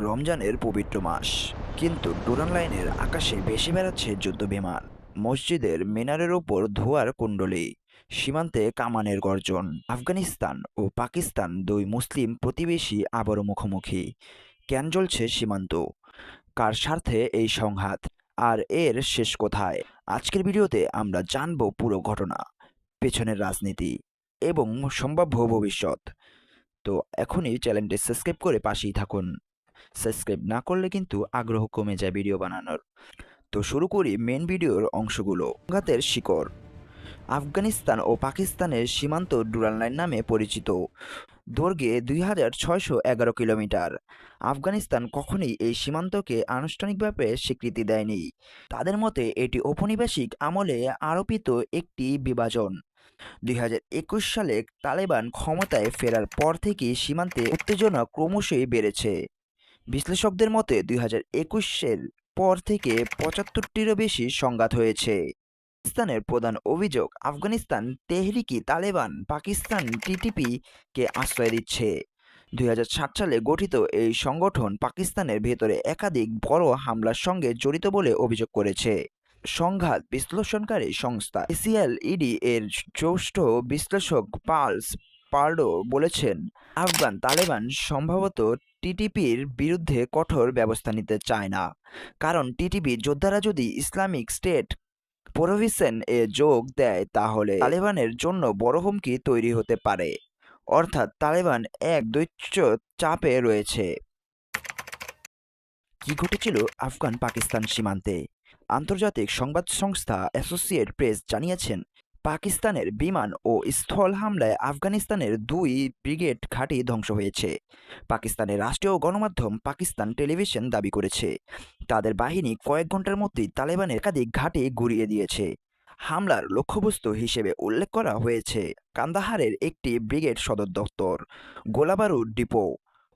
রমজানের পবিত্র মাস, কিন্তু ডুরান লাইনের আকাশে ভেসে বেড়াচ্ছে যুদ্ধ বিমান, মসজিদের মিনারের ওপর ধোঁয়ার কুণ্ডলী, সীমান্তে কামানের গর্জন। আফগানিস্তান ও পাকিস্তান দুই মুসলিম প্রতিবেশী আবারও মুখোমুখি। কেন জ্বলছে সীমান্ত? কার স্বার্থে এই সংঘাত? আর এর শেষ কোথায়? আজকের ভিডিওতে আমরা জানব পুরো ঘটনা, পেছনের রাজনীতি এবং সম্ভাব্য ভবিষ্যৎ। তো এখনই চ্যানেলটি সাবস্ক্রাইব করে পাশেই থাকুন। সাবস্ক্রাইব না করলে কিন্তু আগ্রহ কমে যায় ভিডিও বানানোর। তো শুরু করি মেন ভিডিওর অংশগুলো। সংঘাতের শিকড়। আফগানিস্তান ও পাকিস্তানের সীমান্ত ডুরাল লাইন নামে পরিচিত। দৈর্ঘ্যে 2611 কিলোমিটার। আফগানিস্তান কখনোই এই সীমান্তকে আনুষ্ঠানিকভাবে স্বীকৃতি দেয়নি। তাদের মতে এটি ঔপনিবেশিক আমলে আরোপিত একটি বিভাজন। 2021 সালে তালেবান ক্ষমতায় ফেরার পর থেকেই সীমান্তে উত্তেজনা ক্রমশই বেড়েছে। বিশ্লেষকদের মতে 2021-এর পর থেকে 75টিরও বেশি সংঘাত হয়েছে। পাকিস্তানের প্রধান অভিযোগ, আফগানিস্তান তেহরিকি তালেবান পাকিস্তান টিটিপি কে আশ্রয় দিচ্ছে। 2007 সালে গঠিত এই সংগঠন পাকিস্তানের ভেতরে একাধিক বড় হামলার সঙ্গে জড়িত বলে অভিযোগ করেছে। সংঘাত বিশ্লেষণকারী সংস্থা এসিএলইডি এর জ্যেষ্ঠ বিশ্লেষক পার্লস পার্ডো বলেছেন, আফগান তালেবান সম্ভবত টিটিপির বিরুদ্ধে কঠোর ব্যবস্থা নিতে চায় না, কারণ টিটিপি যোদ্ধারা যদি ইসলামিক স্টেট প্রভিন্সেন এ যোগ দেয় তাহলে তালেবানের জন্য বড় হুমকি তৈরি হতে পারে। অর্থাৎ তালেবান এক দৈত্য চাপে রয়েছে। কি ঘটেছিল আফগান পাকিস্তান সীমান্তে? আন্তর্জাতিক সংবাদ সংস্থা অ্যাসোসিয়েটেড প্রেস জানিয়েছেন, পাকিস্তানের বিমান ও স্থল হামলায় আফগানিস্তানের 2 ব্রিগেড ঘাঁটি ধ্বংস হয়েছে। পাকিস্তানের রাষ্ট্রীয় গণমাধ্যম পাকিস্তান টেলিভিশন দাবি করেছে, তাদের বাহিনী কয়েক ঘন্টার মধ্যেই তালেবানের একাধিক ঘাঁটি গুঁড়িয়ে দিয়েছে। হামলার লক্ষ্যবস্তু হিসেবে উল্লেখ করা হয়েছে কান্দাহারের একটি ব্রিগেড সদর দপ্তর, গোলাবারুদ ডিপো,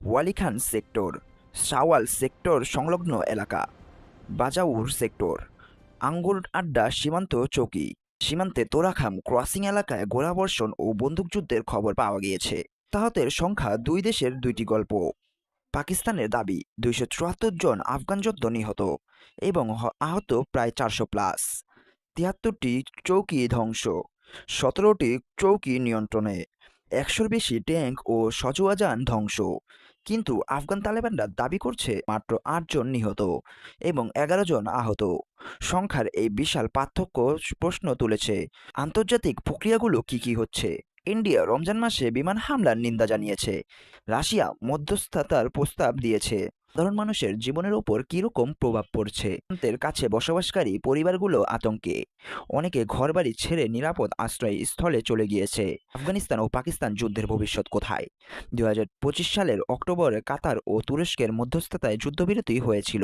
ওয়ালিখান সেক্টর, শাওয়াল সেক্টর সংলগ্ন এলাকা, বাজাউর সেক্টর, আঙ্গুর আড্ডা সীমান্ত চৌকি। সীমান্তে তোরাখাম ক্রসিং এলাকায় গোলাবর্ষণ ও বন্দুকযুদ্ধের খবর পাওয়া গিয়েছে। তাহতের সংখ্যা দুই দেশের দুইটি গল্প। পাকিস্তানের দাবি 274 জন আফগান যোদ্ধা নিহত এবং আহত প্রায় 400+। 73টি চৌকি ধ্বংস, 17টি চৌকি নিয়ন্ত্রণে, 100-র বেশি ট্যাঙ্ক ও সজোয়া যান ধ্বংস। কিন্তু আফগান তালেবানরা দাবি করছে মাত্র 8 জন নিহত এবং 11 জন আহত। সংখ্যার এই বিশাল পার্থক্য প্রশ্ন তুলেছে, আন্তর্জাতিক প্রক্রিয়াগুলো কি হচ্ছে? ইন্ডিয়া রমজান মাসে বিমান হামলার নিন্দা জানিয়েছে। রাশিয়া মধ্যস্থতার প্রস্তাব দিয়েছে। সাধারণ মানুষের জীবনের উপর কীরকম প্রভাব পড়ছে? সীমান্তের কাছে বসবাসকারী পরিবারগুলো আতঙ্কে। অনেকে ঘরবাড়ি ছেড়ে নিরাপদ আশ্রয় স্থলে চলে গিয়েছে। আফগানিস্তান ও পাকিস্তান যুদ্ধের ভবিষ্যৎ কোথায়? 2025 সালের অক্টোবরে কাতার ও তুরস্কের মধ্যস্থতায় যুদ্ধবিরতি হয়েছিল,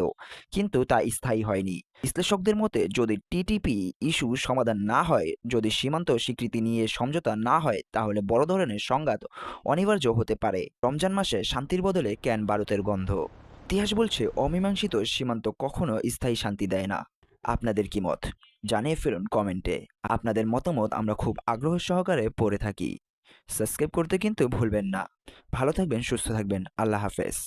কিন্তু তা স্থায়ী হয়নি। বিশ্লেষকদের মতে, যদি টিটিপি ইস্যু সমাধান না হয়, যদি সীমান্ত স্বীকৃতি নিয়ে সমঝোতা না হয়, তাহলে বড় ধরনের সংঘাত অনিবার্য হতে পারে। রমজান মাসে শান্তির বদলে ক্যান বারুদের গন্ধ। ইতিহাস বলছে, অমীমাংসিত সীমান্ত কখনো স্থায়ী শান্তি দেয় না। আপনাদের কি মত? জানিয়ে ফেলুন কমেন্টে। আপনাদের মতামত আমরা খুব আগ্রহ সহকারে পড়ে থাকি। সাবস্ক্রাইব করতে কিন্তু ভুলবেন না। ভালো থাকবেন, সুস্থ থাকবেন। আল্লাহ হাফেজ।